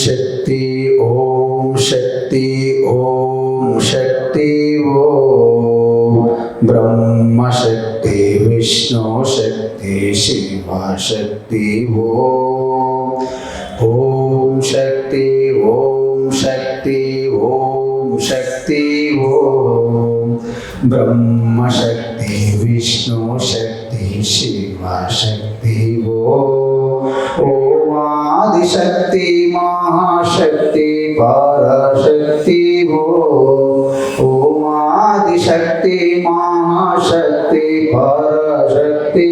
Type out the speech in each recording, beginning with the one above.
శక్తి ఓం శక్తి ఓం శక్తి ఓం బ్రహ్మశక్తి విష్ణు శక్తి శివశక్తి ఓం శక్తి ఓం శక్తి ఓం శక్తి ఓం బ్రహ్మశక్తి విష్ణు శక్తి శివశక్తి ఓం ఆదిశక్తి మహాశక్తి పరశక్తి ఓం ఆదిశక్తి మహాశక్తి పరశక్తి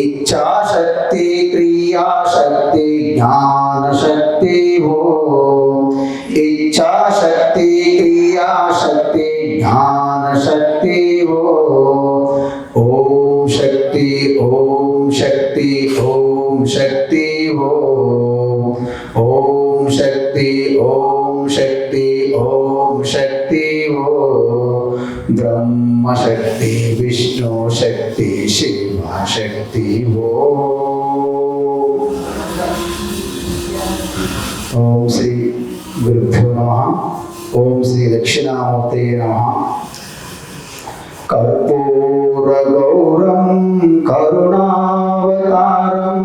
ఇచ్ఛాశక్తి క్రియాశక్తి జ్ఞానశక్తి ఇచ్ఛాశక్తి క్రియాశక్తి జ్ఞానశక్తి ఓం శక్తి ఓం శక్తి ఓం శక్తి ఓం శక్తి ఓం శక్తి ఓం శక్తి బ్రహ్మశక్తి విష్ణు శక్తి శివశక్తి ఓం శ్రీ గురుభ్యో నమః. ఓం శ్రీ దక్షిణామూర్తే నమః. కర్పూరగౌరం కరుణావతారం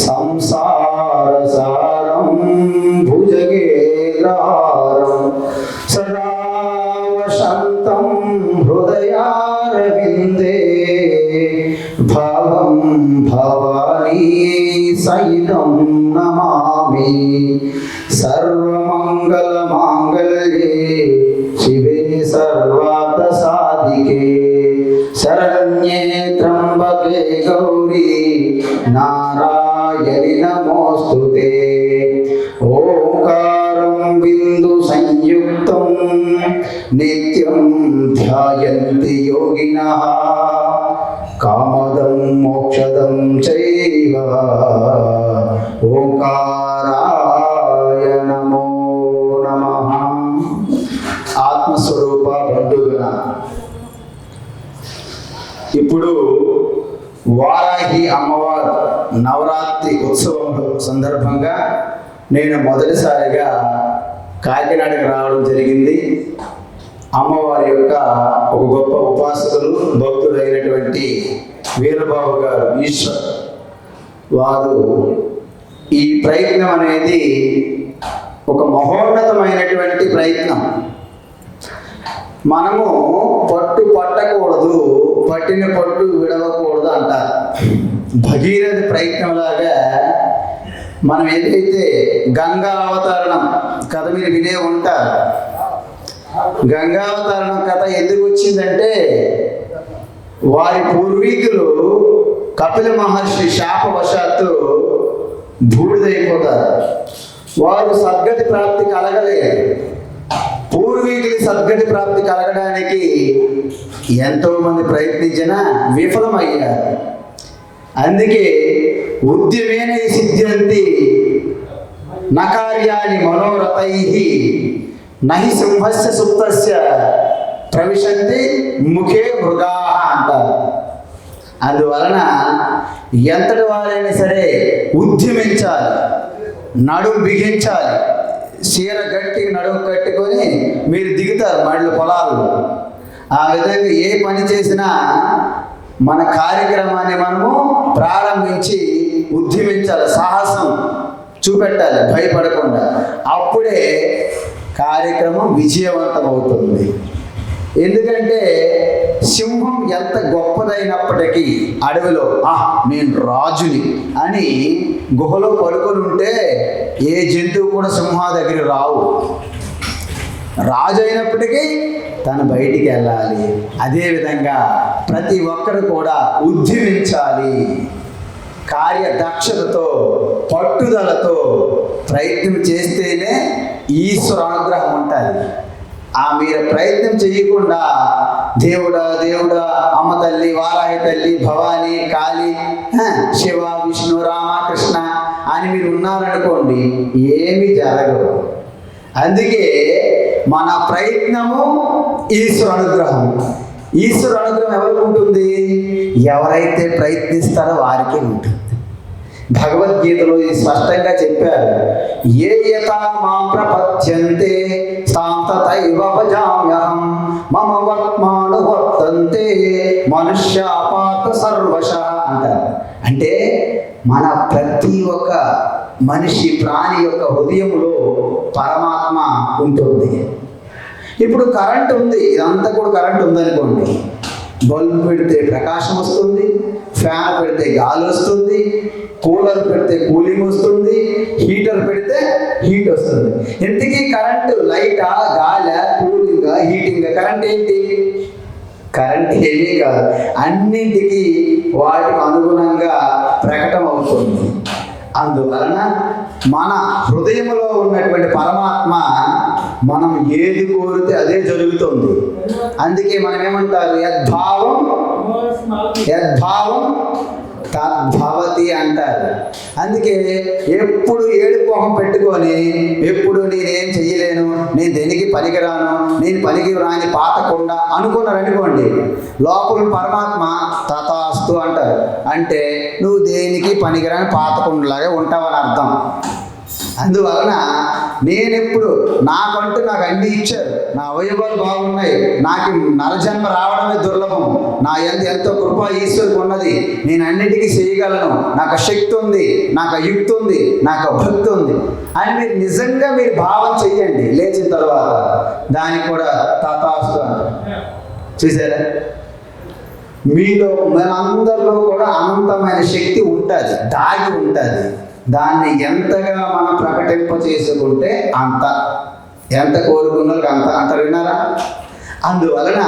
సంసారసారం భుజగేంద్రహారం సదా వసంతం హృదయారవిందే భవం భవానీ సహితం నమామి. సర్వమంగళమాంగళ్యే శివే సర్వార్థ సాధికే శరణ్యే త్ర్యంబకే గౌరీ నారాయణి నమోస్తుతే. ఓంకారం బిందు సంయుక్తం నిత్యం ధ్యాయంతి యోగినః కామదం మోక్షదం చైవ ఓంకారాయ నమో నమః. ఆత్మస్వరూప బంధుగణ, ఇప్పుడు వారాహి అమ్మవారు నవరాత్రి ఉత్సవం సందర్భంగా నేను మొదటిసారిగా కాకినాడకు రావడం జరిగింది. అమ్మవారి యొక్క ఒక గొప్ప ఉపాసకులు భక్తుడైనటువంటి వీరబాబు గారు ఈశ్వర్ వారు ఈ ప్రయత్నం అనేది ఒక మహోన్నతమైనటువంటి ప్రయత్నం. మనము పట్టు పట్టకూడదు, పట్టిన పట్టు విడవకూడదు అంటారు. భగీరథ ప్రయత్నంలాగా మనం ఏదైతే గంగా అవతరణం కథ మీరు వినే ఉంటారు. గంగావతరణం కథ ఎందుకు వచ్చిందంటే, వారి పూర్వీకులు కపిల మహర్షి శాపవశాత్తు బూడిదైపోతారు. వారు సద్గతి ప్రాప్తి కలగలేదు. పూర్వీకులు సద్గతి ప్రాప్తి కలగడానికి ఎంతోమంది ప్రయత్నించినా విఫలమయ్యారు. అందుకే ఉద్యమేన సిద్ధ్యంతి నకార్యాణి మనోరథై నహి సింహస్య సుప్తస్య ప్రవిశంతి ముఖే మృగాః అంటారు. అందువలన ఎంతటి వారైనా సరే ఉద్యమించాలి, నడుము బిగించాలి. చీర గట్టి నడుము కట్టుకొని మీరు దిగుతారు మళ్ళీ పొలాలు. ఆ విధంగా ఏ పని చేసినా మన కార్యక్రమాన్ని మనము ప్రారంభించి ఉద్యమించాలి, సాహసం చూపెట్టాలి భయపడకుండా. అప్పుడే కార్యక్రమం విజయవంతం అవుతుంది. ఎందుకంటే సింహం ఎంత గొప్పదైనప్పటికీ అడవిలో నేను రాజుని అని గుహలో పడుకొని ఉంటే ఏ జంతువు కూడా సింహం దగ్గర రావు. రాజు అయినప్పటికీ తను బయటికి వెళ్ళాలి. అదేవిధంగా ప్రతి ఒక్కరు కూడా ఉద్యమించాలి. కార్యదక్షతతో పట్టుదలతో ప్రయత్నం చేస్తేనే ఈశ్వర అనుగ్రహం ఉంటుంది. మీరు ప్రయత్నం చేయకుండా దేవుడా దేవుడా అమ్మ తల్లి, వారాహి తల్లి, భవానీ, కాళీ, శివ, విష్ణు, రామ, కృష్ణ అని మీరు ఉన్నారనుకోండి, ఏమీ జరగదు. అందుకే మన ప్రయత్నము ఈశ్వర అనుగ్రహం. ఈశ్వర అనుగ్రహం ఎవరికి ఉంటుంది? ఎవరైతే ప్రయత్నిస్తారో వారికే ఉంటుంది. భగవద్గీతలో ఇది స్పష్టంగా చెప్పారు. ఏ యథా మాం ప్రపద్యంతే తాం తథైవ భజామ్యహం మమ వర్త్మాను వర్తంతే మనుష్యా పార్థ సర్వశః అంటారు. అంటే మన ప్రతి ఒక్క మనిషి ప్రాణి యొక్క హృదయంలో పరమాత్మ ఉంటుంది. ఇప్పుడు కరెంట్ ఉంది, ఇదంతా కూడా కరెంట్ ఉందనుకోండి, బల్బు పెడితే ప్రకాశం వస్తుంది, ఫ్యాన్ పెడితే గాలి వస్తుంది, కూలర్ పెడితే కూలింగ్ వస్తుంది, హీటర్ పెడితే హీట్ వస్తుంది. ఇంతకీ కరెంటు లైటా, గాలి, కూలింగ్, హీటింగ్? కరెంట్ ఏంటి? కరెంట్ ఏమీ కాదు, అన్నింటికి వాటికి అనుగుణంగా ప్రకటన అవుతుంది. అందువలన మన హృదయంలో ఉన్నటువంటి పరమాత్మ మనం ఏది కోరితే అదే జరుగుతుంది. అందుకే మనం ఏమంటారు, యద్భావం తద్భవతి అంటారు. అందుకే ఎప్పుడు ఏడుపోహం పెట్టుకొని ఎప్పుడు నేనేం చెయ్యలేను, నేను దేనికి పనికిరాను, నేను పనికి రాని పాతకుండా అనుకున్నారనుకోండి, లోపల పరమాత్మ తథాస్తు అంటారు. అంటే నువ్వు దేనికి పనికిరాని పాతకుండలాగా ఉంటావని అర్థం. అందువలన నేనెప్పుడు నాకు అన్ని ఇచ్చారు, నా అవయవాలు బాగున్నాయి, నాకు నరజన్మ రావడమే దుర్లభం, నా ఎంతో కృప ఈశ్వరుకు ఉన్నది, నేను అన్నిటికీ చేయగలను, నాకు శక్తి ఉంది, నాకు యుక్తి ఉంది, నాకు భక్తి ఉంది అని మీరు నిజంగా మీరు భావం చెయ్యండి. లేచిన తర్వాత దానికి కూడా తథాస్తు అంటారు. చూసారా, మీలో మనందరిలో కూడా అనంతమైన శక్తి ఉంటుంది, దాగి ఉంటుంది. దాన్ని ఎంతగా మనం ప్రకటింప చేసుకుంటే అంత, ఎంత కోరుకున్నారో అంత అంటారు. విన్నారా? అందువలన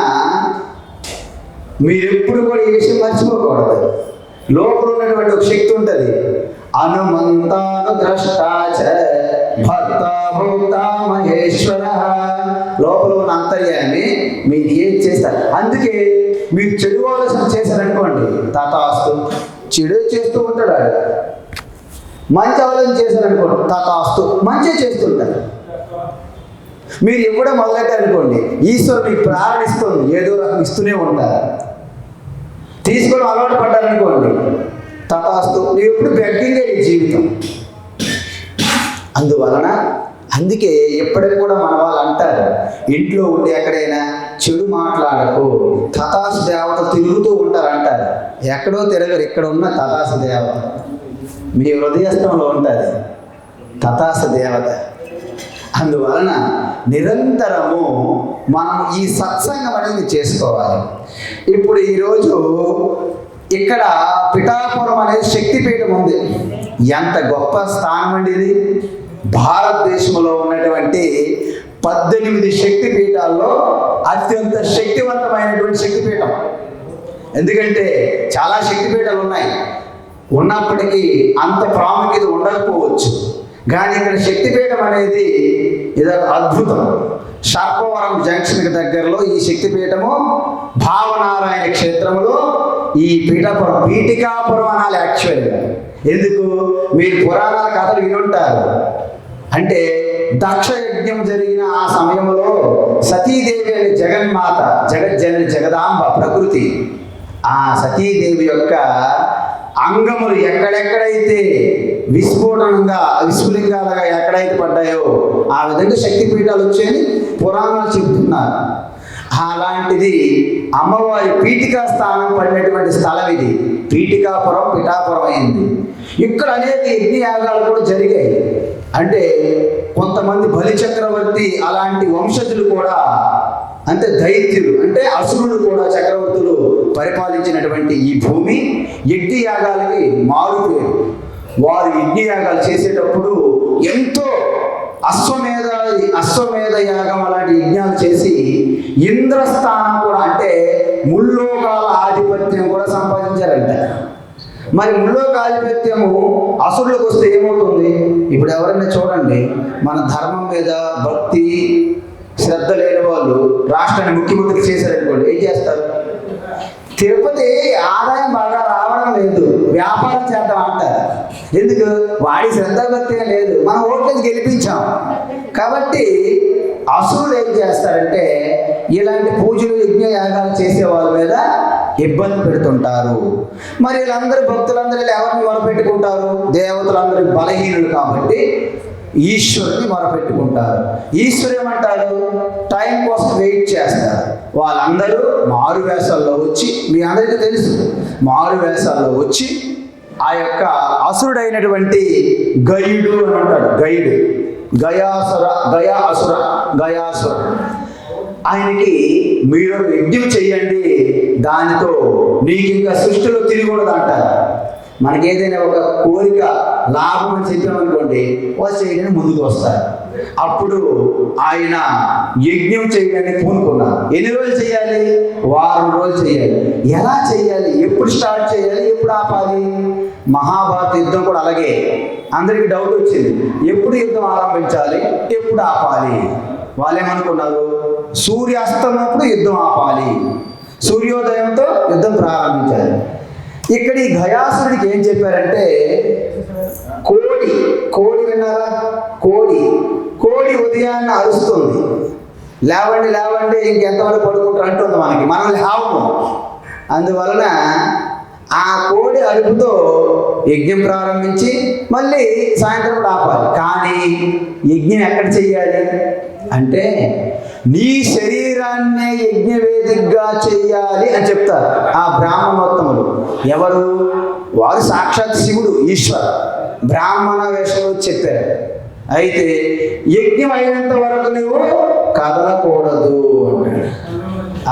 మీరెప్పుడు కూడా ఈ విషయం మర్చిపోకూడదు. లోపల ఉన్నటువంటి ఒక శక్తి ఉంటుంది, అనుమంతాను ద్రష్టాచ భర్త భోక్త మహేశ్వర. లోపల ఉన్న అంతర్యాన్ని మీరు ఏం చేస్తారు. అందుకే మీరు చెడు ఆలోచన చేశారనుకోండి, తథాస్తు, చెడు చేస్తూ ఉంటాడు. మంచి ఆలోచన చేశారనుకోండి, తథాస్తు, మంచి చేస్తుంటారు. మీరు ఇవ్వడం మొదలెట్టారనుకోండి, ఈశ్వరుడు మీకు ప్రారంభిస్తుంది, ఏదో రకం ఇస్తూనే ఉంటారు. తీసుకోవడం అలవాటు పడ్డారనుకోండి, తథాస్తు, నువ్వు ఎప్పుడు బెగ్గింగే నీ జీవితం. అందుకే ఎప్పటికి కూడా మన వాళ్ళు అంటారు, ఇంట్లో ఉండి ఎక్కడైనా చెడు మాట్లాడకు, తథాస్తు దేవత తిరుగుతూ ఉంటారు అంటారు. ఎక్కడో తిరగరు, ఇక్కడ ఉన్న తథాస్తు దేవత మీ హృదయస్థంలో ఉంటుంది, తథాస్తు దేవత. అందువలన నిరంతరము మనం ఈ సత్సంగం అనేది చేసుకోవాలి. ఇప్పుడు ఈరోజు ఇక్కడ పిఠాపురం అనేది శక్తిపీఠం ఉంది. ఎంత గొప్ప స్థానం అండి ఇది. భారతదేశంలో ఉన్నటువంటి 18 శక్తిపీఠాల్లో అత్యంత శక్తివంతమైనటువంటి శక్తిపీఠం. ఎందుకంటే చాలా శక్తిపీఠాలు ఉన్నాయి, ఉన్నప్పటికీ అంత ప్రాముఖ్యత ఉండకపోవచ్చు. కానీ ఇక్కడ శక్తిపీఠం అనేది ఇదొక అద్భుతం. సర్పవరం జంక్షన్కి దగ్గరలో ఈ శక్తిపీఠము, భావనారాయణ క్షేత్రంలో ఈ పీఠాపురం, పీఠికాపురం అనాలి యాక్చువల్గా. ఎందుకు, మీరు పురాణాల కథలు వినుంటారు. అంటే దక్ష యజ్ఞం జరిగిన ఆ సమయంలో సతీదేవి అనే జగన్మాత, జగజ్జనని జగదాంబ ప్రకృతి, ఆ సతీదేవి యొక్క అంగములు ఎక్కడెక్కడైతే విస్ఫులింగాలుగా ఎక్కడైతే పడ్డాయో ఆ విధంగా శక్తిపీఠాలు వచ్చాయని పురాణాలు చెబుతున్నారు. అలాంటిది అమ్మవారి పీఠికా స్థానం పడినటువంటి స్థలం ఇది. పీఠికాపురం పిఠాపురం అయింది. ఇక్కడ అనేక యజ్ఞయాగాలు కూడా జరిగాయి. అంటే కొంతమంది బలి చక్రవర్తి అలాంటి వంశజులు కూడా, అంటే దైత్యులు, అంటే అసురులు కూడా చక్రవర్తులు పరిపాలించినటువంటి ఈ భూమి యజ్ఞయాగాలకి మారుపేరు. వారు యజ్ఞయాగాలు చేసేటప్పుడు ఎంతో అశ్వమేధ యాగం అలాంటి యజ్ఞాలు చేసి ఇంద్రస్థానం కూడా, అంటే ముల్లోకాల ఆధిపత్యం కూడా సంపాదించారంట. మరి ముల్లోక ఆధిపత్యము అసురులకు వస్తే ఏమవుతుంది? ఇప్పుడు ఎవరైనా చూడండి, మన ధర్మం మీద భక్తి శ్రద్ధ లేని వాళ్ళు రాష్ట్రాన్ని ముఖ్యమంత్రి చేశారనుకోండి, ఏం చేస్తారు? తిరుపతి ఆదాయం బాగా రావడం లేదు, వ్యాపారం చేద్దాం అంటారు. ఎందుకు? వాడి శ్రద్ధాభక్తి లేదు, మనం ఓట్లేసి గెలిపించాం కాబట్టి. అసురులు ఏం చేస్తారంటే ఇలాంటి పూజలు యజ్ఞ యాగాలు చేసే వాళ్ళ మీద ఇబ్బంది పెడుతుంటారు. మరి వీళ్ళందరూ భక్తులందరూ ఎవరిని మొరపెట్టుకుంటారు? దేవతలందరూ బలహీనులు కాబట్టి ఈశ్వరుని మొరపెట్టుకుంటారు. ఈశ్వరు ఏమంటారు? టైం కోసం వెయిట్ చేస్తారు. వాళ్ళందరూ మారు వేషాల్లో వచ్చి, మీ అందరికీ తెలుసు, మారు వేషాల్లో వచ్చి ఆ యొక్క అసురుడైనటువంటి గయుడు అని అంటాడు. గయుడు గయాసుర ఆయనకి మీరు యజ్ఞం చెయ్యండి, దానితో నీకు ఇంకా సృష్టిలో తిరిగి ఉండదు అంటారు. మనకి ఏదైనా ఒక కోరిక లాభం అని చెప్పామనుకోండి, వాళ్ళు చేయడానికి ముందుకు వస్తారు. అప్పుడు ఆయన యజ్ఞం చేయడానికి పూనుకున్నారు. ఎన్ని రోజులు చేయాలి? వారం రోజులు చేయాలి. ఎలా చేయాలి? ఎప్పుడు స్టార్ట్ చేయాలి? ఎప్పుడు ఆపాలి? మహాభారత యుద్ధం కూడా అలాగే. అందరికీ డౌట్ వచ్చింది, ఎప్పుడు యుద్ధం ఆరంభించాలి, ఎప్పుడు ఆపాలి? వాళ్ళు ఏమనుకున్నారు? సూర్యాస్తమప్పుడు యుద్ధం ఆపాలి, సూర్యోదయంతో యుద్ధం ప్రారంభించాలి. ఇక్కడ ఈ గయాసురుడికి ఏం చెప్పారంటే, కోడి విన్నారా? కోడి ఉదయాన్నే అరుస్తుంది, లేవండి లేవండి ఇంకెంతవరకు పడుకుంటారు అంటుంది. మనం లేవము. అందువలన ఆ కోడి అరుపుతో యజ్ఞం ప్రారంభించి మళ్ళీ సాయంత్రం ఆపాలి. కానీ యజ్ఞం ఎక్కడ చెయ్యాలి అంటే, నీ శరీరాన్నే యజ్ఞవేదికగా చెయ్యాలి అని చెప్తారు ఆ బ్రాహ్మణోత్తములు. ఎవరు? వారు సాక్షాత్ శివుడు, ఈశ్వర బ్రాహ్మణ వేషంలో చెప్పారు. అయితే యజ్ఞం అయినంత వరకు నువ్వు కదలకూడదు అంటాడు.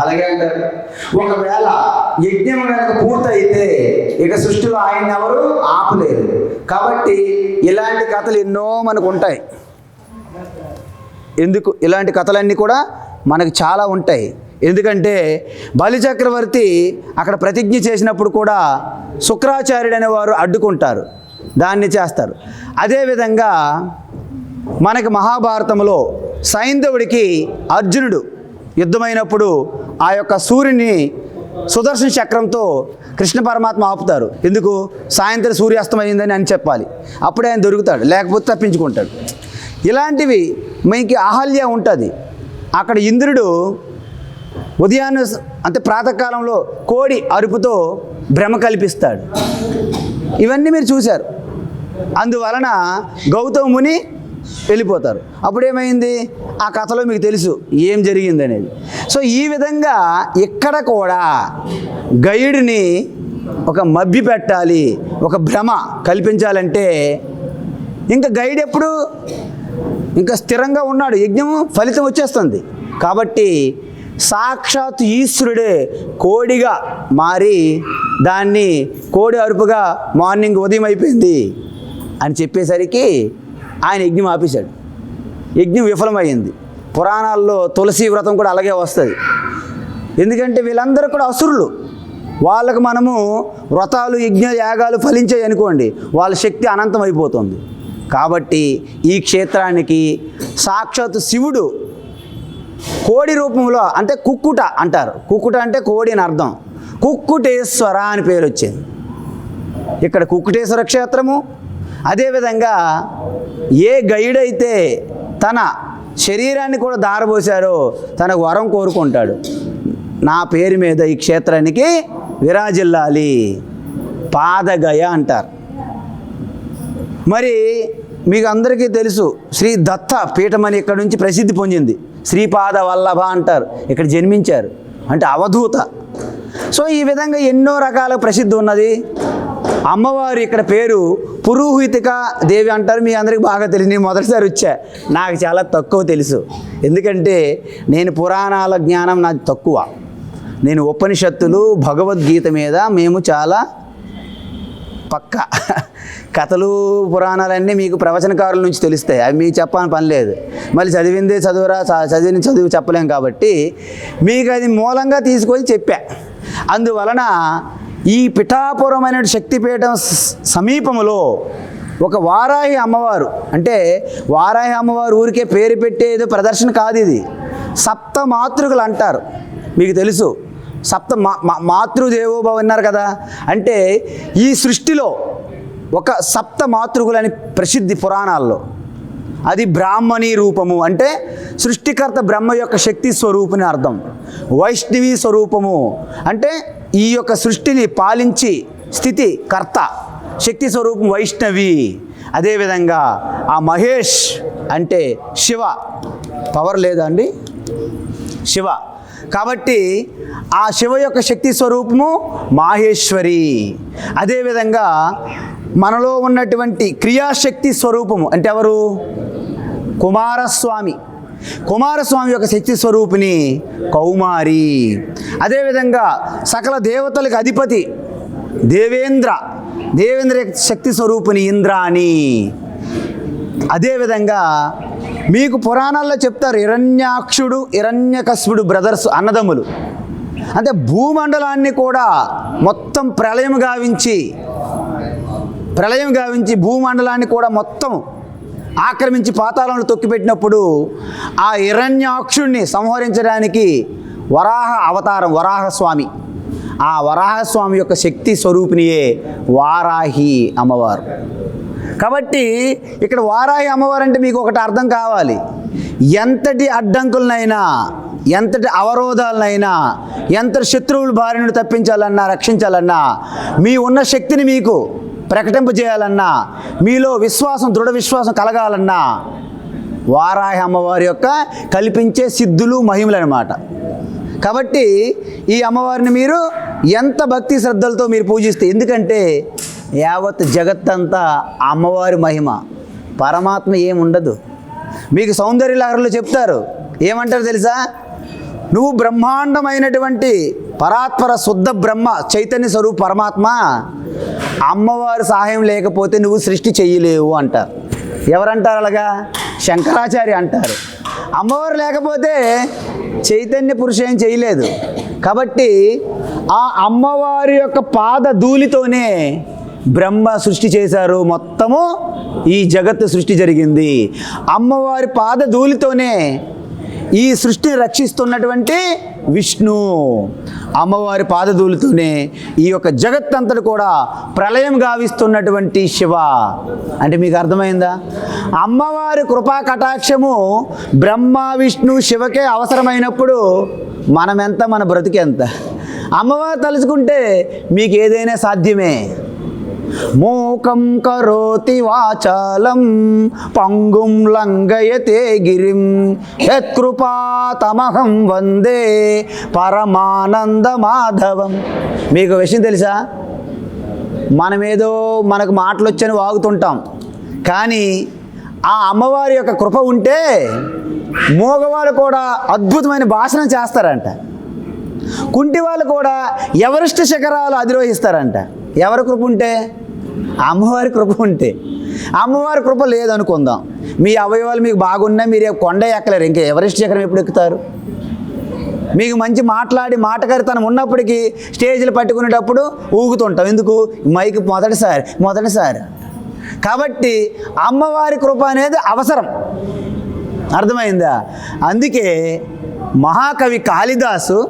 అలాగే అంటారు. ఒకవేళ యజ్ఞం కనుక పూర్తయితే ఇక సృష్టిలో ఆయన ఎవరు ఆపలేరు. కాబట్టి ఇలాంటి కథలు ఎన్నో మనకు ఉంటాయి. ఎందుకు ఇలాంటి కథలన్నీ కూడా మనకు చాలా ఉంటాయి. ఎందుకంటే బలిచక్రవర్తి అక్కడ ప్రతిజ్ఞ చేసినప్పుడు కూడా శుక్రాచార్యుడు అనేవారు అడ్డుకుంటారు, దాన్ని చేస్తారు. అదేవిధంగా మనకి మహాభారతంలో సైంధవుడికి అర్జునుడు యుద్ధమైనప్పుడు ఆ యొక్క సూర్యుని సుదర్శన చక్రంతో కృష్ణ పరమాత్మ ఆపుతారు. ఎందుకు? సాయంత్రం సూర్యాస్తమైందని అని చెప్పాలి. అప్పుడే ఆయన దొరుకుతాడు, లేకపోతే తప్పించుకుంటాడు. ఇలాంటివి మీకు అహల్య ఉంటుంది. అక్కడ ఇంద్రుడు ఉదయాన్నే అంటే ప్రాతకాలంలో కోడి అరుపుతో భ్రమ కల్పిస్తాడు. ఇవన్నీ మీరు చూశారు. అందువలన గౌతమ ముని వెళ్ళిపోతారు. అప్పుడేమైంది? ఆ కథలో మీకు తెలుసు ఏం జరిగింది అనేది. సో ఈ విధంగా ఇక్కడ కూడా గైడ్ని ఒక మభ్య పెట్టాలి, ఒక భ్రమ కల్పించాలంటే ఇంకా గైడ్ ఎప్పుడు ఇంకా స్థిరంగా ఉన్నాడు, యజ్ఞము ఫలితం వచ్చేస్తుంది. కాబట్టి సాక్షాత్ ఈశ్వరుడే కోడిగా మారి దాన్ని కోడి అరుపుగా మార్నింగ్ ఉదయం అయిపోయింది అని చెప్పేసరికి ఆయన యజ్ఞం ఆపేశాడు. యజ్ఞం విఫలమైంది. పురాణాల్లో తులసి వ్రతం కూడా అలాగే వస్తుంది. ఎందుకంటే వీళ్ళందరూ కూడా అసురులు. వాళ్ళకు మనము వ్రతాలు యజ్ఞ యాగాలు ఫలించాయి అనుకోండి, వాళ్ళ శక్తి అనంతం అయిపోతుంది. కాబట్టి ఈ క్షేత్రానికి సాక్షాత్ శివుడు కోడి రూపంలో, అంటే కుక్కుట అంటారు. కుక్కుట అంటే కోడి అని అర్థం. కుక్కుటేశ్వర అని పేరు వచ్చింది. ఇక్కడ కుక్కుటేశ్వర క్షేత్రము. అదేవిధంగా ఏ గైడ్ అయితే తన శరీరాన్ని కూడా దారబోసారో తనకు వరం కోరుకుంటాడు, నా పేరు మీద ఈ క్షేత్రానికి విరాజిల్లాలి, పాదగయ అంటారు. మరి మీకు అందరికీ తెలుసు శ్రీ దత్త పీఠం అని ఇక్కడ నుంచి ప్రసిద్ధి పొందింది. శ్రీపాద వల్లభ అంటారు, ఇక్కడ జన్మించారు, అంటే అవధూత. సో ఈ విధంగా ఎన్నో రకాల ప్రసిద్ధి ఉన్నది. అమ్మవారు ఇక్కడ పేరు పురోహితిక దేవి అంటారు. మీ అందరికీ బాగా తెలుసు. నేను మొదటిసారి వచ్చా, నాకు చాలా తక్కువ తెలుసు. ఎందుకంటే నేను పురాణాల జ్ఞానం నాకు తక్కువ. నేను ఉపనిషత్తులు భగవద్గీత మీద మేము చాలా పక్క. కథలు పురాణాలన్నీ మీకు ప్రవచనకారుల నుంచి తెలుస్తాయి, అవి మీకు చెప్పని పని లేదు. మళ్ళీ చదివిందే చదువురా, చదువు చెప్పలేం. కాబట్టి మీకు అది మూలంగా తీసుకొని చెప్పా. అందువలన ఈ పిఠాపురం అనే శక్తిపీఠం సమీపంలో ఒక వారాహి అమ్మవారు, అంటే వారాహి అమ్మవారు ఊరికే పేరు పెట్టేది ప్రదర్శన కాదు, ఇది సప్త మాతృకలు అంటారు. మీకు తెలుసు సప్త మాతృదేవోభవ అన్నారు కదా. అంటే ఈ సృష్టిలో ఒక సప్త మాతృకులని ప్రసిద్ధి పురాణాల్లో. అది బ్రాహ్మణీ రూపము, అంటే సృష్టికర్త బ్రహ్మ యొక్క శక్తి స్వరూపుని అర్థం. వైష్ణవి స్వరూపము అంటే ఈ యొక్క సృష్టిని పాలించి స్థితి కర్త శక్తి స్వరూపం వైష్ణవి. అదేవిధంగా ఆ మహేష్ అంటే శివ, పవర్ లేదా అండి శివ, కాబట్టి ఆ శివ యొక్క శక్తి స్వరూపము మాహేశ్వరి. అదేవిధంగా మనలో ఉన్నటువంటి క్రియాశక్తి స్వరూపము అంటే ఎవరు? కుమారస్వామి. కుమారస్వామి యొక్క శక్తి స్వరూపిణి కౌమారి. అదేవిధంగా సకల దేవతలకు అధిపతి దేవేంద్ర, దేవేంద్ర శక్తి స్వరూపిణి ఇంద్రాణి. అదేవిధంగా మీకు పురాణాల్లో చెప్తారు హిరణ్యాక్షుడు హిరణ్యకశిపుడు బ్రదర్స్, అన్నదమ్ములు. అంటే భూమండలాన్ని కూడా మొత్తం ప్రళయం గావించి భూమండలాన్ని కూడా మొత్తం ఆక్రమించి పాతాళంలో తొక్కిపెట్టినప్పుడు ఆ హిరణ్యాక్షుడిని సంహరించడానికి వరాహ అవతారం వరాహస్వామి. ఆ వరాహస్వామి యొక్క శక్తి స్వరూపిణియే వారాహి అమ్మవారు. కాబట్టి ఇక్కడ వారాహి అమ్మవారు అంటే మీకు ఒకటి అర్థం కావాలి. ఎంతటి అడ్డంకులనైనా, ఎంతటి అవరోధాలనైనా, ఎంతటి శత్రువుల బారి నుండి తప్పించాలన్నా, రక్షించాలన్నా, మీ ఉన్న శక్తిని మీకు ప్రకటింపజేయాలన్నా, మీలో విశ్వాసం, దృఢ విశ్వాసం కలగాలన్నా వారాహి అమ్మవారి యొక్క కల్పించే సిద్ధులు మహిమలు అన్నమాట. కాబట్టి ఈ అమ్మవారిని మీరు ఎంత భక్తి శ్రద్ధలతో మీరు పూజిస్తే, ఎందుకంటే యావత్ జగత్తంతా అమ్మవారి మహిమ, పరమాత్మ ఏముండదు. మీకు సౌందర్య లహరిలో చెప్తారు, ఏమంటారు తెలుసా? నువ్వు బ్రహ్మాండమైనటువంటి పరాత్పర శుద్ధ బ్రహ్మ చైతన్య స్వరూప పరమాత్మ, అమ్మవారి సహాయం లేకపోతే నువ్వు సృష్టి చెయ్యలేవు అంటారు. ఎవరంటారు అలాగా? శంకరాచార్య అంటారు. అమ్మవారు లేకపోతే చైతన్య పురుష ఏం చేయలేదు. కాబట్టి ఆ అమ్మవారి యొక్క పాద ధూళితోనే బ్రహ్మ సృష్టి చేశారు, మొత్తము ఈ జగత్తు సృష్టి జరిగింది. అమ్మవారి పాద ధూళితోనే ఈ సృష్టిని రక్షిస్తున్నటువంటి విష్ణు, అమ్మవారి పాదధూళితోనే ఈ యొక్క జగత్తంతటి కూడా ప్రళయం గావిస్తున్నటువంటి శివ. అంటే మీకు అర్థమైందా? అమ్మవారి కృపా కటాక్షము బ్రహ్మ విష్ణు శివకే అవసరమైనప్పుడు మనమెంత, మన బ్రతికెంత. అమ్మవారు తలుచుకుంటే మీకు ఏదైనా సాధ్యమే. మూకం కరోతి వాచాలం పంగుం లంఘయతే గిరిం యత్కృపాతమహం వందే పరమానంద మాధవం. మీకు విషయం తెలుసా? మనమేదో మనకు మాటలు వచ్చని వాగుతుంటాం, కానీ ఆ అమ్మవారి యొక్క కృప ఉంటే మోగవాళ్ళు కూడా అద్భుతమైన భాషణం చేస్తారంట. కుంటి వాళ్ళు కూడా ఎవరెస్ట్ శిఖరాలు అధిరోహిస్తారంట. ఎవరి కృప ఉంటే? అమ్మవారి కృప ఉంటే. అమ్మవారి కృప లేదనుకుందాం, మీ అవయవాలు మీకు బాగున్నా మీరు కొండ ఎక్కలేరు, ఇంకా ఎవరెస్ట్ శిఖరం ఎప్పుడు ఎక్కుతారు? మీకు మంచి మాటకారితనం ఉన్నప్పటికీ స్టేజ్లు పట్టుకునేటప్పుడు ఊగుతుంటాం. ఎందుకు? మైక్ మొదటిసారి. కాబట్టి అమ్మవారి కృప అనేది అవసరం. అర్థమైందా? అందుకే మహాకవి కాళిదాసు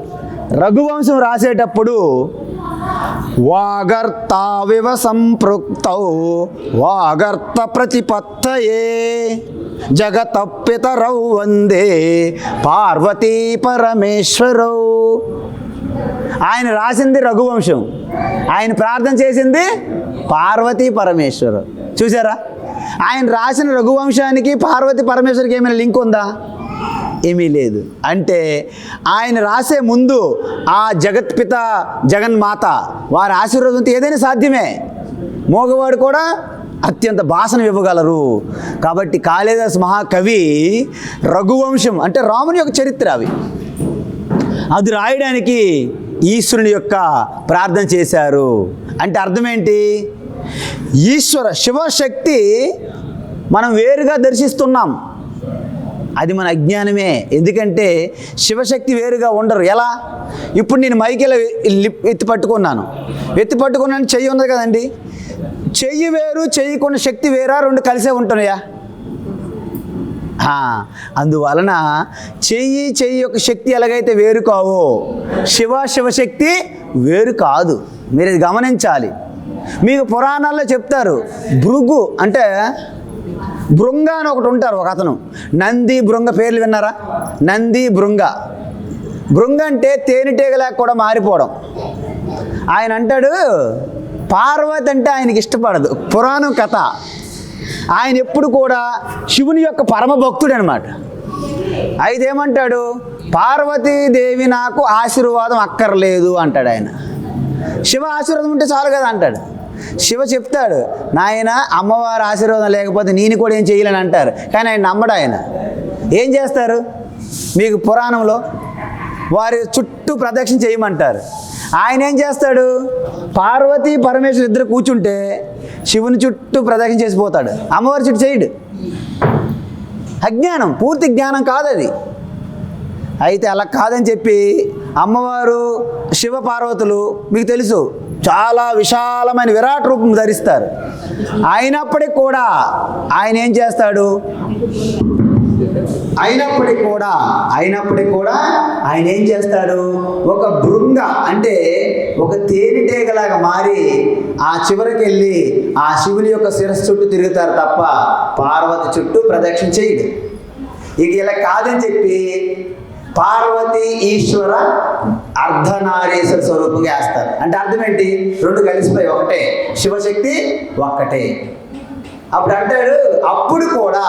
రఘువంశం రాసేటప్పుడు వాగర్తావివ సంపృక్తౌ వాగర్త ప్రతిపత్తయే జగతపితరౌ వందే పార్వతీ పరమేశ్వరౌ. ఆయన రాసింది రఘువంశం, ఆయన ప్రార్థన చేసింది పార్వతీ పరమేశ్వరు. చూసారా? ఆయన రాసిన రఘువంశానికి పార్వతీ పరమేశ్వరికి ఏమైనా లింక్ ఉందా? ఏమీ లేదు. అంటే ఆయన రాసే ముందు ఆ జగత్పిత జగన్మాత వారి ఆశీర్వాదంతో ఏదైనా సాధ్యమే. మోగవాడు కూడా అత్యంత భాషను ఇవ్వగలరు. కాబట్టి కాళిదాసు మహాకవి రఘువంశం అంటే రాముని యొక్క చరిత్ర అది రాయడానికి ఈశ్వరుని యొక్క ప్రార్థన చేశారు. అంటే అర్థం ఏంటి? ఈశ్వర శివశక్తి మనం వేరుగా దర్శిస్తున్నాం, అది మన అజ్ఞానమే. ఎందుకంటే శివశక్తి వేరుగా ఉండరు. ఎలా? ఇప్పుడు నేను మైకిలో ఎత్తి పట్టుకున్నాను చెయ్యి ఉంది కదండి, చెయ్యి వేరు చెయ్యికున్న శక్తి వేరా, రెండు కలిసే ఉంటున్నాయా? అందువలన చెయ్యి యొక్క శక్తి ఎలాగైతే వేరు కావో శివశక్తి వేరు కాదు. మీరు ఇది గమనించాలి. మీకు పురాణాల్లో చెప్తారు, భృగు అంటే భృంగ అని ఒకటి ఉంటారు, ఒక అతను. నంది భృంగ పేర్లు విన్నారా? నంది భృంగ అంటే తేనెటీగలా కూడా మారిపోవడం. ఆయన అంటాడు పార్వతి అంటే ఆయనకి ఇష్టపడదు, పురాణం కథ. ఆయన ఎప్పుడు కూడా శివుని యొక్క పరమ భక్తుడు అనమాట. అయితే ఏమంటాడు, పార్వతీదేవి నాకు ఆశీర్వాదం అక్కర్లేదు అంటాడు ఆయన. శివ ఆశీర్వాదం ఉంటే చాలు కదా అంటాడు. శివ చెప్తాడు, నాయన అమ్మవారి ఆశీర్వాదం లేకపోతే నేను కూడా ఏం చేయలేని అంటారు. కానీ ఆయన నమ్మడు. ఆయన ఏం చేస్తారు, మీకు పురాణంలో వారి చుట్టూ ప్రదక్షిణ చేయమంటారు. ఆయన ఏం చేస్తాడు, పార్వతీ పరమేశ్వరు ఇద్దరు కూర్చుంటే శివుని చుట్టూ ప్రదక్షిణ చేసిపోతాడు, అమ్మవారి చుట్టూ చేయడు. అజ్ఞానం, పూర్తి జ్ఞానం కాదు అది. అయితే అలా కాదని చెప్పి అమ్మవారు శివ పార్వతులు మీకు తెలుసు చాలా విశాలమైన విరాట్ రూపం ధరిస్తారు. అయినప్పటికీ కూడా ఆయన ఏం చేస్తాడు, అయినప్పటికీ కూడా ఆయన ఏం చేస్తాడు, ఒక భృంగ అంటే ఒక తేనెటీగలాగా మారి ఆ చివరికి వెళ్ళి ఆ శివుని యొక్క శిరస్సు చుట్టూ తిరుగుతారు తప్ప పార్వతి చుట్టూ ప్రదక్షిణ చేయడు. ఇక ఇలా కాదని చెప్పి పార్వతి ఈశ్వర అర్ధనారీశ్వర స్వరూపంగా వేస్తారు. అంటే అర్థం ఏంటి, రెండు కలిసిపోయి ఒకటే, శివశక్తి ఒక్కటే. అప్పుడు అంటాడు, అప్పుడు కూడా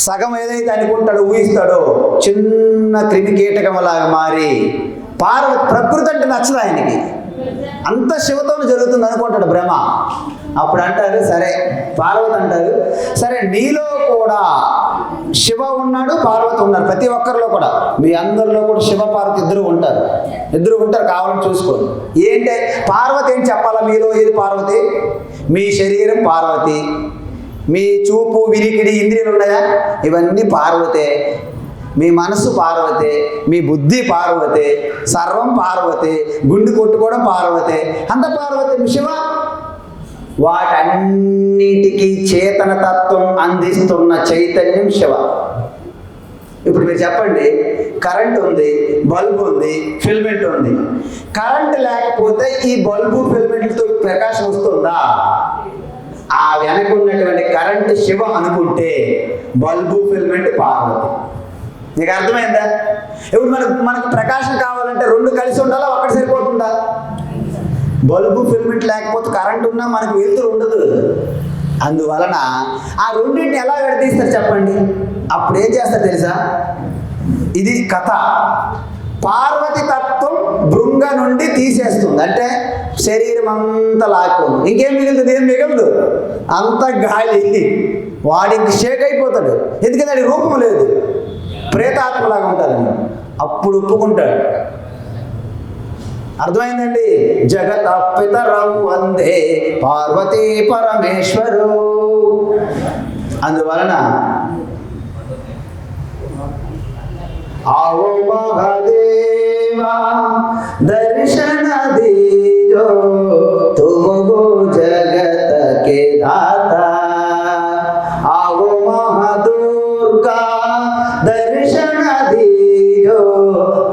సగం ఏదైతే అనుకుంటాడో ఊహిస్తాడో చిన్న క్రిమికీటకంలాగా మారి పార్వతి, ప్రకృతి అంటే నచ్చదు ఆయనకి, అంత శివతోనే జరుగుతుంది అనుకుంటాడు భ్రమ. అప్పుడు అంటారు, సరే పార్వతి అంటారు, సరే నీలో కూడా శివ ఉన్నాడు, పార్వతి ఉన్నారు, ప్రతి ఒక్కరిలో కూడా, మీ అందరిలో కూడా శివ పార్వతి ఇద్దరు ఉంటారు, కావాలని చూసుకోండి. ఏంటి పార్వతి ఏం చెప్పాలా, మీలో ఏది పార్వతి, మీ శరీరం పార్వతి, మీ చూపు వినికిడి ఇంద్రియాలు ఉన్నాయా, ఇవన్నీ పార్వతే, మీ మనసు పార్వతే, మీ బుద్ధి పార్వతే, సర్వం పార్వతే, గుండు కొట్టుకోవడం పార్వతే, అంత పార్వతే. శివ వాటన్నిటికీ చేతన తత్వం అందిస్తున్న చైతన్యం శివ. ఇప్పుడు మీరు చెప్పండి, కరెంట్ ఉంది, బల్బు ఉంది, ఫిల్మెంట్ ఉంది. కరెంట్ లేకపోతే ఈ బల్బు ఫిల్మెంట్తో ప్రకాశం వస్తుందా? ఆ వెనక ఉన్నటువంటి కరెంట్ శివ అనుకుంటే బల్బు ఫిల్మెంట్ పార్వతి. నీకు అర్థమైందా? ఇప్పుడు మనకు ప్రకాశం కావాలంటే రెండు కలిసి ఉండాలా, ఒక్కటి సరిపోతుందా? బల్బు ఫిల్మెంట్ లేకపోతే కరెంట్ ఉన్నా మనకు వెలుతురు ఉండదు. అందువలన ఆ రెండింటిని ఎలా విడదీస్తారు చెప్పండి? అప్పుడు ఏం చేస్తారు తెలుసా? ఇది కథ. పార్వతి తత్వం భృంగ నుండి తీసేస్తుంది, అంటే శరీరం అంతా లాక్కుంది, ఇంకేం మిగులుతుంది? ఏం మిగలదు, అంత గాలి. వాడికి షేక్ అయిపోతాడు, ఎందుకంటే వాడి రూపం లేదు, ప్రేతాత్మలాగా ఉంటాడండి. అప్పుడు ఒప్పుకుంటాడు. అర్థమైందండి? జగత పితరౌ వందే పార్వతీ పరమేశ్వరు. అందువలన आओ महादेवा दर्शन दीजो तुमको जगत के दाता। आओ महादुर्गा दर्शन दीजो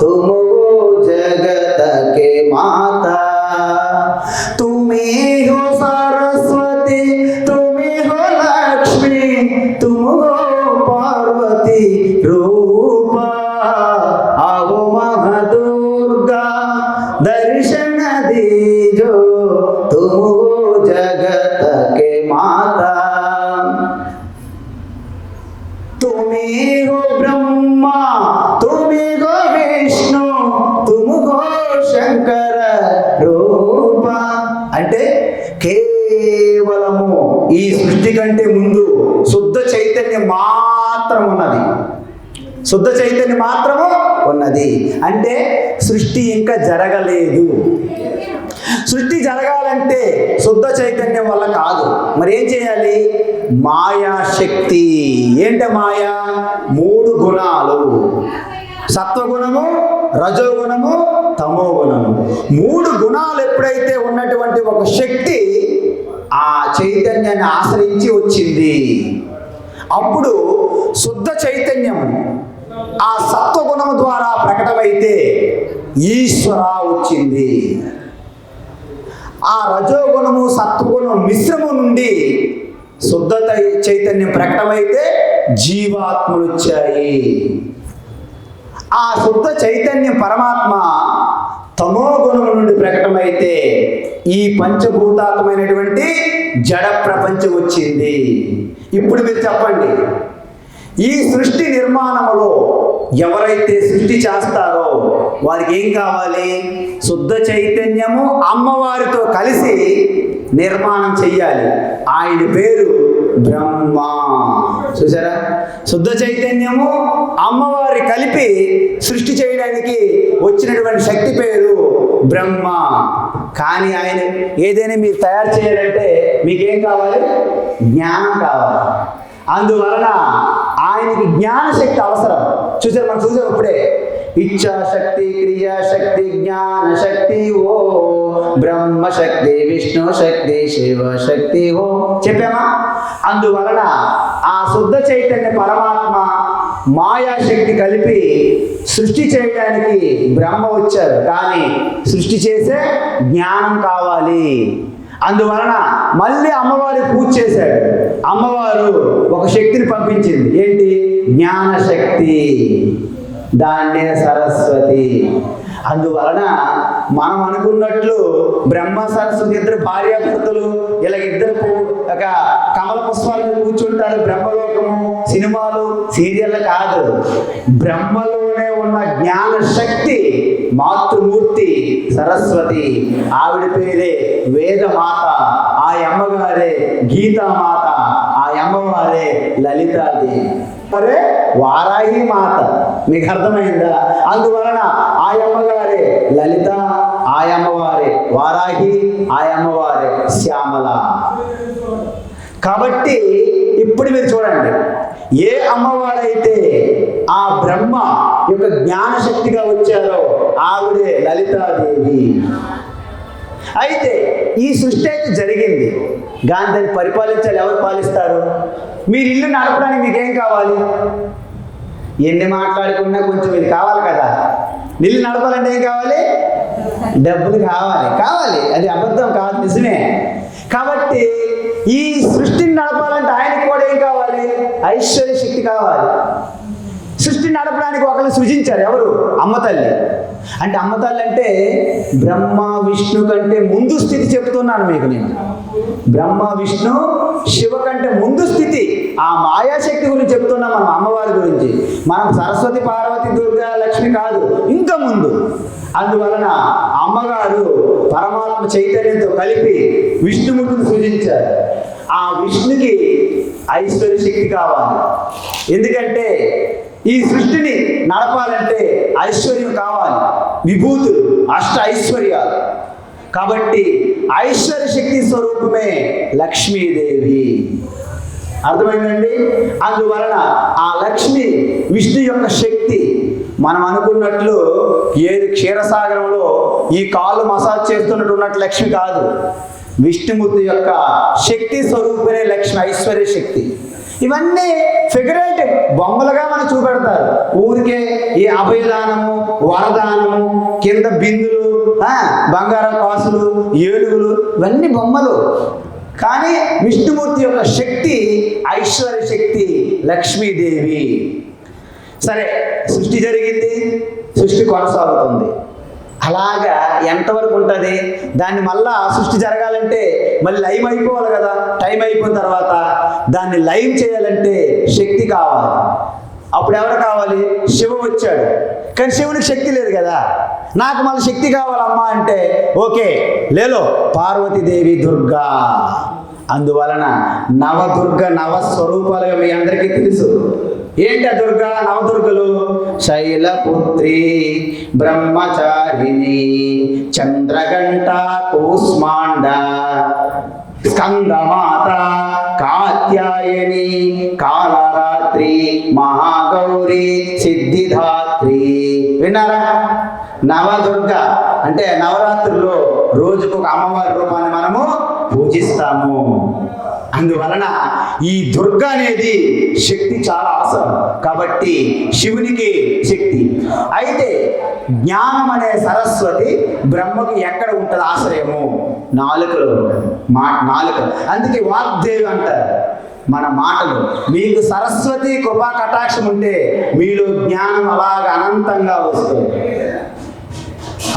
तुमको जगत के माता। तुम्हें हो सरस्वती, तुम्हें हो लक्ष्मी, तुम हो पार्वती रूपा। आओ महादुर्गा दर्शन दीजो तुम हो जगत के माता। तुम्हें हो ब्रह्मा, तुम्हें हो विष्णु, तुम हो శంకర రూప. అంటే కేవలము ఈ సృష్టి కంటే ముందు శుద్ధ చైతన్యం మాత్రం ఉన్నది, శుద్ధ చైతన్యం మాత్రము ఉన్నది. అంటే సృష్టి ఇంకా జరగలేదు. సృష్టి జరగాలంటే శుద్ధ చైతన్యం వల్ల కాదు. మరి ఏం చేయాలి? మాయాశక్తి. ఏంట మాయా? 3 గుణాలు, సత్వగుణము, రజోగుణము, తమోగుణము. 3 గుణాలు ఎప్పుడైతే ఉన్నటువంటి ఒక శక్తి ఆ చైతన్యాన్ని ఆశ్రయించి వచ్చింది, అప్పుడు శుద్ధ చైతన్యం ఆ సత్వగుణము ద్వారా ప్రకటమైతే ఈశ్వర వచ్చింది. ఆ రజోగుణము సత్వగుణం మిశ్రమం నుండి శుద్ధ చైతన్యం ప్రకటమైతే జీవాత్మలు వచ్చాయి. ఆ శుద్ధ చైతన్యం పరమాత్మ తమో గుణం నుండి ప్రకటమైతే ఈ పంచభూతాత్మైనటువంటి జడ ప్రపంచం వచ్చింది. ఇప్పుడు మీరు చెప్పండి, ఈ సృష్టి నిర్మాణములో ఎవరైతే సృష్టి చేస్తారో వారికి ఏం కావాలి? శుద్ధ చైతన్యము అమ్మవారితో కలిసి నిర్మాణం చెయ్యాలి. ఆయన పేరు బ్రహ్మ. చూసారా? శుద్ధ చైతన్యము అమ్మవారి కలిపి సృష్టి చేయడానికి వచ్చినటువంటి శక్తి పేరు బ్రహ్మ. కానీ ఆయన ఏదైనా మీరు తయారు చేయాలంటే మీకేం కావాలి? జ్ఞానం కావాలి. అందువలన ఆయనకి జ్ఞానశక్తి అవసరం. చూసారు, మనం చూసాం ఇప్పుడే, ఇచ్ఛాశక్తి, క్రియాశక్తి, జ్ఞానశక్తి ఓ బ్రహ్మశక్తి, విష్ణు శక్తి, శివశక్తి ఓ చెప్పామా? అందువలన ఆ శుద్ధ చైతన్య పరమాత్మ మాయాశక్తి కలిపి సృష్టి చేయడానికి బ్రహ్మ వచ్చారు. కానీ సృష్టి చేసే జ్ఞానం కావాలి. అందువలన మళ్ళీ అమ్మవారి పూజ చేశాడు. అమ్మవారు ఒక శక్తిని పంపించింది. ఏంటి? జ్ఞానశక్తి. దాన్నే సరస్వతి. అందువలన మనం అనుకున్నట్లు బ్రహ్మ సరస్వతి ఇద్దరు భార్యాభర్తలు ఇలా ఇద్దరు ఒక కమల పుష్పాలు కూర్చుంటారు. బ్రహ్మలోకము సినిమాలు సీరియల్ కాదు. బ్రహ్మలోనే ఉన్న జ్ఞాన శక్తి మాతృమూర్తి సరస్వతి. ఆవిడ పేరే వేదమాత. ఆ అమ్మగారే గీతామాత. ఆ అమ్మవారే లలితాదేవి, మరే వారాహి మాత. మీకు అర్థమైందా? అందువలన ఆ అమ్మగారే లలిత, ఆ అమ్మవారే వారాహి, ఆ అమ్మవారే శ్యామల. కాబట్టి ఇప్పుడు మీరు చూడండి, ఏ అమ్మవారైతే ఆ బ్రహ్మ యొక్క జ్ఞానశక్తిగా వచ్చారో ఆవిడే లలితాదేవి. అయితే ఈ సృష్టి అయితే జరిగింది, కానీ దాన్ని పరిపాలించాలి. ఎవరు పాలిస్తారు? మీరు ఇల్లు నడపడానికి మీకేం కావాలి? ఎన్ని మాట్లాడుకున్నా కొంచెం ఇది కావాలి కదా. ఇల్లు నడపాలంటే ఏం కావాలి? డబ్బులు కావాలి. అది అబద్ధం కాదు, నిజమే. కాబట్టి ఈ సృష్టిని నడపాలంటే ఆయనకు కూడా ఏం కావాలి? ఐశ్వర్య శక్తి కావాలి. సృష్టిని నడపడానికి ఒకరిని సృజించారు. ఎవరు? అమ్మ తల్లి. అంటే అమ్మ తల్లి అంటే బ్రహ్మ విష్ణు కంటే ముందు స్థితి చెప్తున్నాను మీకు నేను. బ్రహ్మ విష్ణు శివ కంటే ముందు స్థితి. ఆ మాయాశక్తి గురించి చెప్తున్నాం మనం, అమ్మవారి గురించి. మనం సరస్వతి, పార్వతి, దుర్గా, లక్ష్మి కాదు, ఇంకా ముందు. అందువలన అమ్మగారు పరమాత్మ చైతన్యంతో కలిపి విష్ణుమూర్తిని సృజించారు. ఆ విష్ణుకి ఐశ్వర్య శక్తి కావాలి. ఎందుకంటే ఈ సృష్టిని నడపాలంటే ఐశ్వర్యం కావాలి, విభూతులు, అష్ట ఐశ్వర్యాలు. కాబట్టి ఐశ్వర్య శక్తి స్వరూపమే లక్ష్మీదేవి. అర్థమైందండి? అందువలన ఆ లక్ష్మి విష్ణు యొక్క శక్తి. మనం అనుకున్నట్లు ఏది క్షీరసాగరంలో ఈ కాళ్ళు మసాజ్ చేస్తున్నట్టు ఉన్నట్టు లక్ష్మి కాదు. విష్ణుమూర్తి యొక్క శక్తి స్వరూపమే లక్ష్మి, ఐశ్వర్య శక్తి. ఇవన్నీ ఫిగరేటివ్ బొమ్మలుగా మనం చూపెడతారు. ఊరికే ఈ అభయదానము, వరదానము, కింద బిందులు, బంగారం కాసులు, ఏనుగులు, ఇవన్నీ బొమ్మలు. కానీ విష్ణుమూర్తి యొక్క శక్తి ఐశ్వర్య శక్తి లక్ష్మీదేవి. సరే, సృష్టి జరిగింది, సృష్టి కొనసాగుతుంది. అలాగా ఎంతవరకు ఉంటుంది? దాన్ని మళ్ళా సృష్టి జరగాలంటే మళ్ళీ లైవ్ అయిపోవాలి కదా. టైం అయిపోయిన తర్వాత దాన్ని లైవ్ చేయాలంటే శక్తి కావాలి. అప్పుడు ఎవరు కావాలి? శివ వచ్చాడు. కానీ శివునికి శక్తి లేదు కదా. నాకు మళ్ళీ శక్తి కావాలమ్మా అంటే ఓకే, లేలో పార్వతీదేవి, దుర్గా. అందువలన నవదుర్గ నవస్వరూపాలుగా మీ అందరికీ తెలుసు. ఏంటి ఆ దుర్గా? నవదుర్గలు: శైలపుత్రి, బ్రహ్మచారిణి, చంద్రగంట, కూస్మాండ, స్కందమాత, కాత్యాయని, కాలరాత్రి, మహాగౌరి, సిద్ధిదాత్రి. విన్నారా? నవదుర్గ అంటే నవరాత్రుల్లో రోజుకు ఒక అమ్మవారి రూపాన్ని మనము పూజిస్తాము. అందువలన ఈ దుర్గ అనేది శక్తి చాలా అవసరం. కాబట్టి శివునికి శక్తి. అయితే జ్ఞానం అనే సరస్వతి బ్రహ్మకి ఎక్కడ ఉంటుంది ఆశ్రయము? నాలుకలో ఉంటుంది. నాలుక. అందుకే వాగ్దేవి అంటారు. మన మాటలు. మీకు సరస్వతి కృపా కటాక్షం ఉంటే మీలో జ్ఞానం అలాగ అనంతంగా వస్తుంది.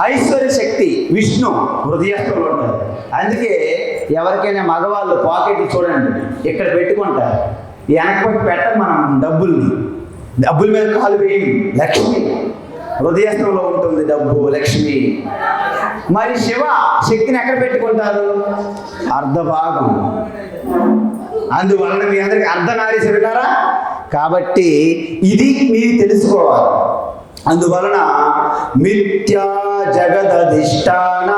ఐశ్వర్య శక్తి విష్ణు హృదయస్థంలో ఉంటుంది. అందుకే ఎవరికైనా మగవాళ్ళు పాకెట్లు చూడండి ఇక్కడ పెట్టుకుంటారు, వెనకపోతే పెట్టం మనం డబ్బుల మీద కాలు వేయం. లక్ష్మి హృదయస్థంలో ఉంటుంది, డబ్బు లక్ష్మి. మరి శివ శక్తిని ఎక్కడ పెట్టుకుంటారు? అర్ధభాగం. అందువలన మీ అందరికి అర్ధనారీశ విన్నారా? కాబట్టి ఇది మీరు తెలుసుకోవాలి. అందువలన మిథ్యా జగదధిష్టాన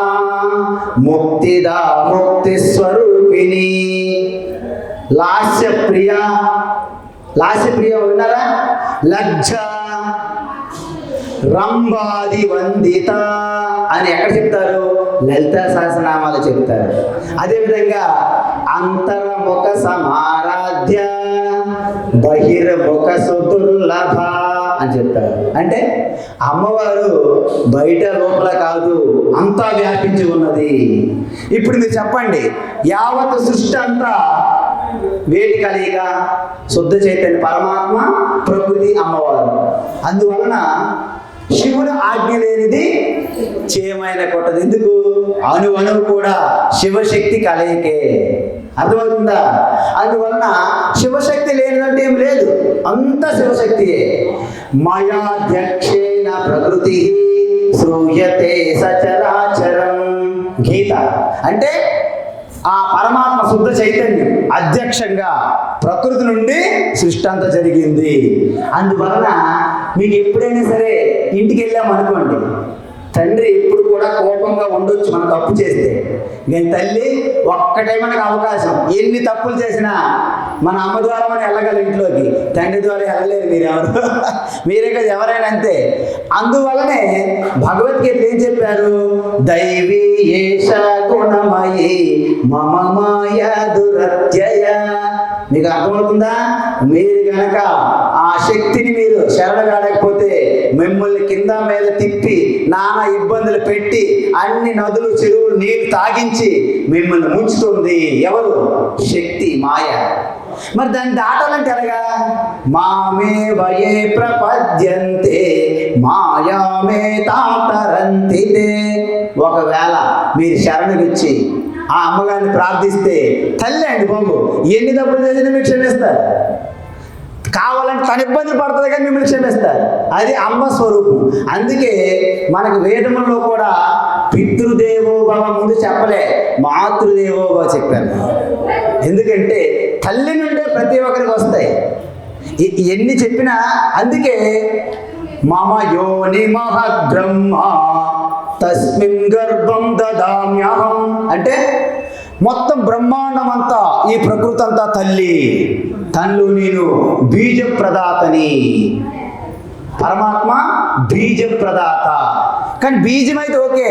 ముక్తిదా ముక్తి స్వరూపిణి లాస్యప్రియ విన్నారా? లజ్జ రంభాది వందిత అని ఎక్కడ చెప్తారు? లలితా సహస్రనామాలు చెప్తారు. అదేవిధంగా అంతర్ముఖ సమారాధ్య బహిర్ముఖ సుదుర్లభ అని చెప్తారు. అంటే అమ్మవారు బయట లోపల కాదు, అంతా వ్యాపించి ఉన్నది. ఇప్పుడు మీరు చెప్పండి, యావత్ సృష్టి అంతా వేటి కలయిక? శుద్ధ చైతన్య పరమాత్మ, ప్రకృతి, అమ్మవారు. అందువలన శివుడు ఆజ్ఞ లేనిది చేయమైన కొట్టదు. ఎందుకు? అణువు కూడా శివశక్తి కలయికే. అర్థమవుతుందా? అందువలన శివశక్తి లేనిదంటే ఏం లేదు, అంత శివశక్తియే. మయాధ్యక్షేణ ప్రకృతి శ్రూయతే సచరాచరం. గీత అంటే ఆ పరమాత్మ శుద్ధ చైతన్యం అధ్యక్షంగా ప్రకృతి నుండి సృష్టి అంతా జరిగింది. అందువలన మీకు ఎప్పుడైనా సరే ఇంటికి వెళ్ళామనుకోండి, తండ్రి ఎప్పుడు కూడా కోపంగా ఉండొచ్చు మనం తప్పు చేస్తే, కానీ తల్లి ఒక్కటే మనకు అవకాశం. ఎన్ని తప్పులు చేసినా మన అమ్మ ద్వారా మనం వెళ్ళగలం ఇంట్లోకి, తండ్రి ద్వారా వెళ్ళలేరు మీరెవరు. మీరే కదా, ఎవరైనా అంతే. అందువలనే భగవద్గీత ఏం చెప్పారు? దైవీ ఏష గుణమయీ మమ మాయ దురత్యయ. మీకు అర్థమవుతుందా? మీరు గనక ఆ శక్తిని మీరు శరణగాడకపోతే మిమ్మల్ని కింద మీద తిప్పి నానా ఇబ్బందులు పెట్టి అన్ని నదులు చెరువులు నీళ్లు తాగించి మిమ్మల్ని ముంచుతుంది ఎవరు? శక్తి, మాయ. మరి దాన్ని దాటాలంటే ఎలాగా? మామే వయే ప్రపద్యంతే మాయామే తాతరంతితే. ఒకవేళ మీరు శరణగిచ్చి ఆ అమ్మగారిని ప్రార్థిస్తే, తల్లి అండి బాబు ఎన్ని తప్పులు చేసినా మీకు క్షమిస్తారు. కావాలంటే తన ఇబ్బందులు పడుతుంది కానీ మిమ్మల్ని క్షమిస్తారు. అది అమ్మ స్వరూపం. అందుకే మనకు వేదముల్లో కూడా పితృదేవో భవ ముందు చెప్పలే, మాతృదేవో భవ చెప్పారు. ఎందుకంటే తల్లి నుండే ప్రతి ఒక్కరికి వస్తాయి ఎన్ని చెప్పినా. అందుకే మమ యోని మహద్బ్రహ్మ తస్మిన్ గర్భం దదామ్యహం అంటే మొత్తం బ్రహ్మాండం అంతా, ఈ ప్రకృతి అంతా తల్లి, తన్ను నేను బీజ ప్రదాతని. పరమాత్మ బీజ ప్రదాత. కానీ బీజం అయితే ఓకే,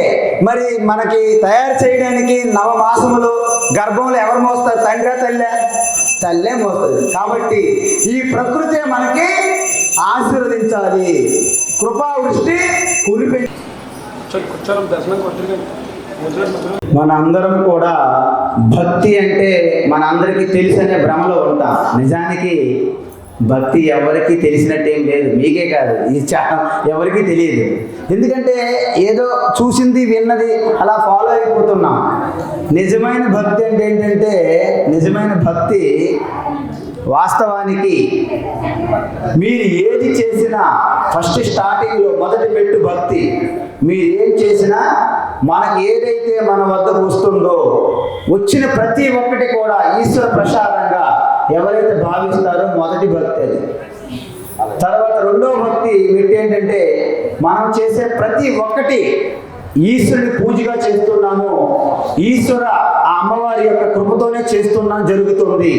మరి మనకి తయారు చేయడానికి 9 మాసములు గర్భంలో ఎవరు మోస్తారు? తండ్రి తల్లే? తల్లే మోస్తుంది. కాబట్టి ఈ ప్రకృతి మనకి ఆశీర్వదించాలి, కృపావృష్టి కురిపి. మనందరం కూడా భక్తి అంటే మనందరికీ తెలిసనే భ్రమలో ఉంటాం. నిజానికి భక్తి ఎవరికి తెలిసినట్టేం లేదు, మీకే కాదు, ఈ ఎవరికి తెలియదు. ఎందుకంటే ఏదో చూసింది విన్నది అలా ఫాలో అయిపోతున్నాం. నిజమైన భక్తి అంటే ఏంటంటే, నిజమైన భక్తి వాస్తవానికి మీరు ఏది చేసినా ఫస్ట్ స్టార్టింగ్లో మొదటి పెట్టు భక్తి. మీరు ఏం చేసినా మనకి ఏదైతే మన వద్దకు వస్తుందో వచ్చిన ప్రతి ఒక్కటి కూడా ఈశ్వర ప్రసాదంగా ఎవరైతే భావిస్తారో మొదటి భక్తి అది. తర్వాత రెండో భక్తి ఏంటంటే మనం చేసే ప్రతి ఒక్కటి ఈశ్వరుని పూజగా చేస్తున్నాము, ఈశ్వర ఆ అమ్మవారి యొక్క కృపతోనే చేస్తున్నాం, జరుగుతుంది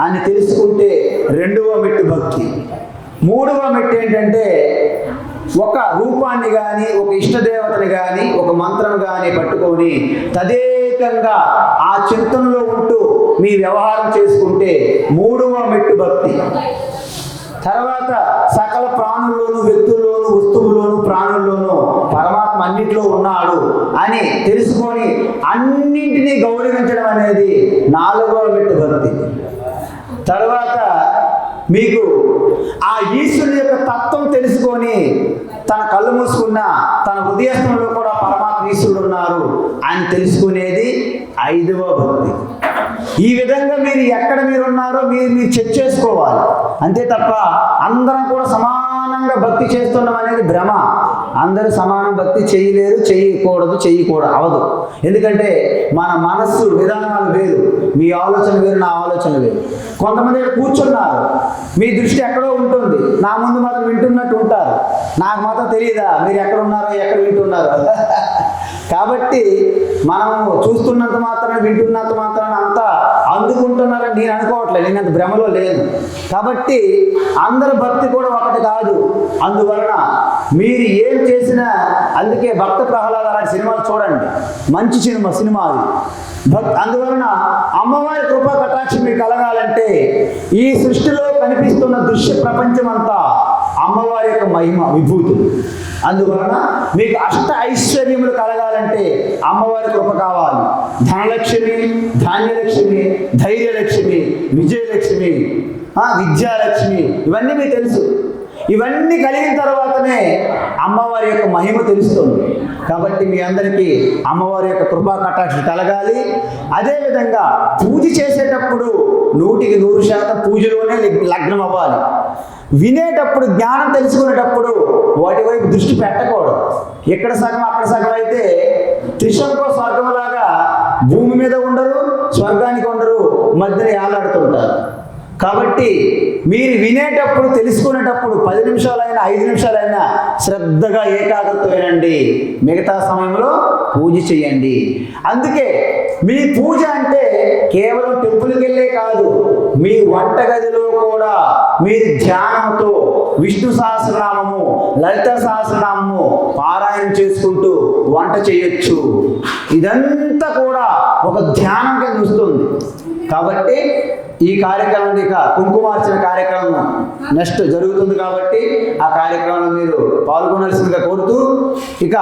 అని తెలుసుకుంటే రెండవ మెట్టు భక్తి. మూడవ మెట్టు ఏంటంటే ఒక రూపాన్ని కానీ, ఒక ఇష్టదేవతని కానీ, ఒక మంత్రం కానీ పట్టుకొని తదేకంగా ఆ చింతనలో ఉంటూ మీ వ్యవహారం చేసుకుంటే మూడవ మెట్టు భక్తి. తర్వాత సకల ప్రాణుల్లోనూ, వ్యక్తుల్లోనూ, వస్తువుల్లోనూ, ప్రాణుల్లోనూ పరమాత్మ అన్నింటిలో ఉన్నాడు అని తెలుసుకొని అన్నింటినీ గౌరవించడం అనేది 4వ మెట్టు భక్తి. తర్వాత మీకు ఆ ఈశ్వరుని యొక్క తత్వం తెలుసుకొని తన కళ్ళు మూసుకున్న తన హృదయస్థంలో కూడా పరమాత్మ ఈశ్వరుడు ఉన్నారు అని తెలుసుకునేది 5వ భక్తి. ఈ విధంగా మీరు ఎక్కడ మీరు ఉన్నారో మీరు చెక్ చేసుకోవాలి. అంతే తప్ప అందరం కూడా సమానంగా భక్తి చేస్తున్నాం అనేది భ్రమ. అందరూ సమానం భక్తి చేయలేరు, చేయకూడదు అవదు. ఎందుకంటే మన మనస్సు విధానాలు వేరు, మీ ఆలోచన వేరు, నా ఆలోచన వేరు. కొంతమంది కూర్చున్నారు, మీ దృష్టి ఎక్కడో ఉంటుంది, నా ముందు మాత్రం వింటున్నట్టు ఉంటారు. నాకు మాత్రం తెలియదా మీరు ఎక్కడ ఉన్నారో ఎక్కడ వింటున్నారో. కాబట్టి మనము చూస్తున్నంత మాత్రాన వింటున్నంత మాత్రాన అంతా అందుకుంటున్నారని నేను అనుకోవట్లేదు, నేను అంత భ్రమలో లేదు. కాబట్టి అందరి భక్తి కూడా ఒకటి కాదు. అందువలన మీరు ఏం చేసినా, అందుకే భక్త ప్రహ్లాద అలాంటి సినిమాలు చూడండి, మంచి సినిమా అది. అందువలన అమ్మవారి కృపా కటాక్షం మీకు కలగాలంటే ఈ సృష్టిలో కనిపిస్తున్న దృశ్య ప్రపంచం అంతా అమ్మవారి యొక్క మహిమ విభూతులు. అందువలన మీకు అష్ట ఐశ్వర్యములు కలగాలంటే అమ్మవారి కృప కావాలి. ధనలక్ష్మి, ధాన్యలక్ష్మి, ధైర్యలక్ష్మి, విజయలక్ష్మి, విద్యాలక్ష్మి, ఇవన్నీ మీకు తెలుసు. ఇవన్నీ కలిగిన తర్వాతనే అమ్మవారి యొక్క మహిమ తెలుస్తుంది. కాబట్టి మీ అందరికీ అమ్మవారి యొక్క కృపా కటాక్షం కలగాలి. అదేవిధంగా పూజ చేసేటప్పుడు 100% పూజలోనే లగ్నం అవ్వాలి. వినేటప్పుడు, జ్ఞానం తెలుసుకునేటప్పుడు వాటి వైపు దృష్టి పెట్టకూడదు. ఎక్కడ సగం అక్కడ సగం అయితే త్రిశంకో స్వర్గంలాగా భూమి మీద ఉండరు, స్వర్గానికి ఉండరు, మధ్యన ఏలాడుతుంటారు. కాబట్టి మీరు వినేటప్పుడు, తెలుసుకునేటప్పుడు 10 నిమిషాలైనా 5 నిమిషాలైనా శ్రద్ధగా ఏకాగ్రత వినండి. మిగతా సమయంలో పూజ చేయండి. అందుకే మీ పూజ అంటే కేవలం టెంపుల్కి వెళ్ళే కాదు, మీ వంటగదిలో కూడా మీరు ధ్యానంతో విష్ణు సహస్రనామము, లలిత సహస్రనామము పారాయణ చేసుకుంటూ వంట చేయొచ్చు. ఇదంతా కూడా ఒక ధ్యానం కింద వస్తుంది. కాబట్టి ఈ కార్యక్రమం, ఇక కుంకుమార్చన కార్యక్రమం నెక్స్ట్ జరుగుతుంది. కాబట్టి ఆ కార్యక్రమంలో మీరు పాల్గొనాల్సిందిగా కోరుతూ, ఇక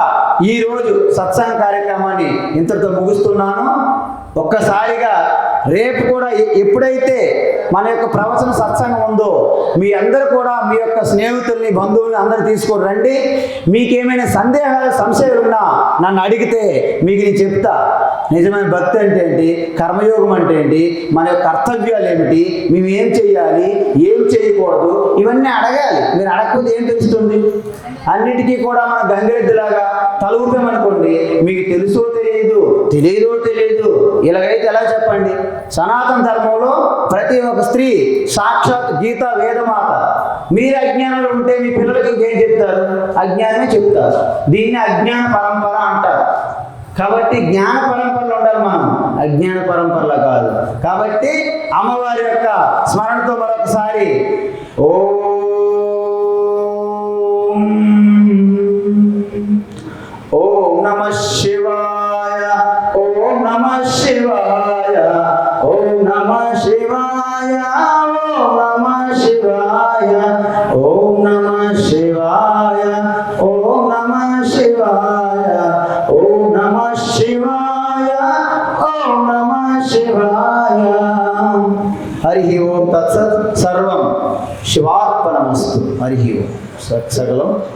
ఈరోజు సత్సంగ కార్యక్రమాన్ని ఇంతటితో ముగిస్తున్నాను. ఒక్కసారిగా రేపు కూడా ఎప్పుడైతే మన యొక్క ప్రవచన సత్సంగం ఉందో మీ అందరూ కూడా మీ యొక్క స్నేహితుల్ని, బంధువుల్ని అందరూ తీసుకొని రండి. మీకేమైనా సందేహాలు, సంశయాలు ఉన్నా నన్ను అడిగితే మీకు నేను చెప్తా. నిజమైన భక్తి అంటే ఏంటి, కర్మయోగం అంటే ఏంటి, మన యొక్క కర్తవ్యాలు ఏమిటి, మేము ఏం చేయాలి, ఏం చేయకూడదు, ఇవన్నీ అడగాలి. మీరు అడగకపోతే ఏం తెలుస్తుంది? అన్నిటికీ కూడా మన గంగిరెద్దులాగా తల ఊపామనుకోండి, మీకు తెలుసో తెలియదో తెలియదు. ఇలాగైతే ఎలా చెప్పండి? సనాతన ధర్మంలో ప్రతి ఒక్క స్త్రీ సాక్షాత్ గీత వేదమాత. మీరు అజ్ఞానంలో ఉంటే మీ పిల్లలకి ఇంకేం చెప్తారు? అజ్ఞానమే చెప్తారు. దీన్ని అజ్ఞాన పరంపర అంటారు. కాబట్టి జ్ఞాన పరంపరలో ఉండాలి మనం, అజ్ఞాన పరంపరలో కాదు. కాబట్టి అమ్మవారి యొక్క స్మరణతో మరొకసారి ఓం నమః శివాయ, ఓం నమః శివాయ, ఓం నమః శివాయ, ఓం నమః శివాయ, ఓం నమః శివాయ, ఓం నమః శివాయ, ఓం నమః శివాయ, ఓం నమః శివాయ. హరి ఓం తత్సత్. సర్వం శివార్పణమస్తు. హరి ఓం. సకలం